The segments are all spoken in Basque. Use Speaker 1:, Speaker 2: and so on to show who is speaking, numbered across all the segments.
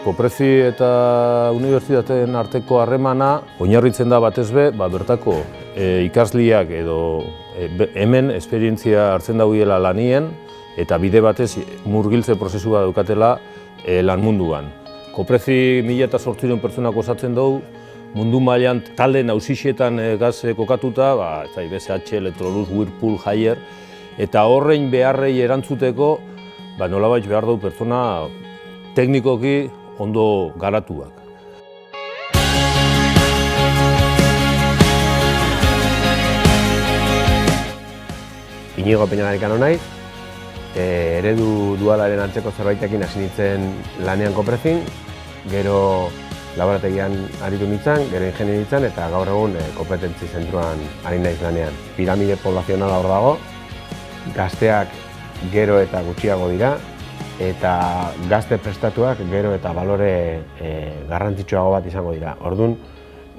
Speaker 1: Koprezi eta unibertsitateen arteko harremana oinarritzen da batez be, bertako ikasliak edo hemen esperientzia hartzen daudiela lanien eta bide batez murgiltze prozesua daukatela lan munduan. Koprezi 1800 pertsonak osatzen dugu, mundu mailan talde nausixetan gaz kokatuta, BSH, Electrolux, Whirlpool, Haier, eta horrein beharrei erantzuteko nolabait behar dugu pertsona teknikoki ondo garatuak.
Speaker 2: Inigo Peñagarikano naiz, eredu dualaren antzeko zerbaitekin hasi nintzen lanean Koprezin, gero laborategian aritu nintzen, gero ingenieritzan eta gaur egun kompetentzi zentruan ari naiz lanean. Piramide poblazionala hor dago, gazteak gero eta gutxiago dira, eta gazte prestatuak gero eta balore garrantzitsuago bat izango dira. Orduan,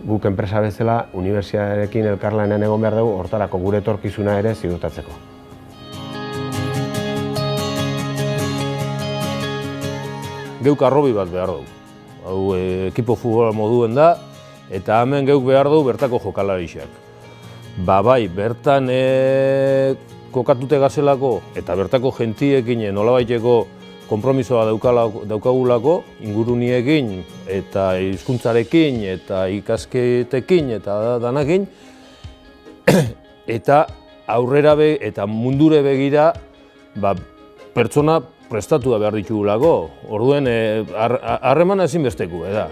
Speaker 2: guk enpresa bezala, unibertsitatearekin elkarlanean egon behar dugu, hortarako gure etorkizuna ere ziurtatzeko.
Speaker 1: Geuk arrobi bat behar dugu. Hau ekipo futbola moduen da, eta hemen geuk behar dugu bertako jokalarixak. Bai, bertan kokatute gazelako eta bertako gentiekin nolabaiteko konpromisoa daukagulako inguruniekin eta hizkuntzarekin eta ikasketekin eta danakin, eta aurrera eta mundure begira pertsona prestatua behar ditugulako. Orduen harremana ezinbestekoa da.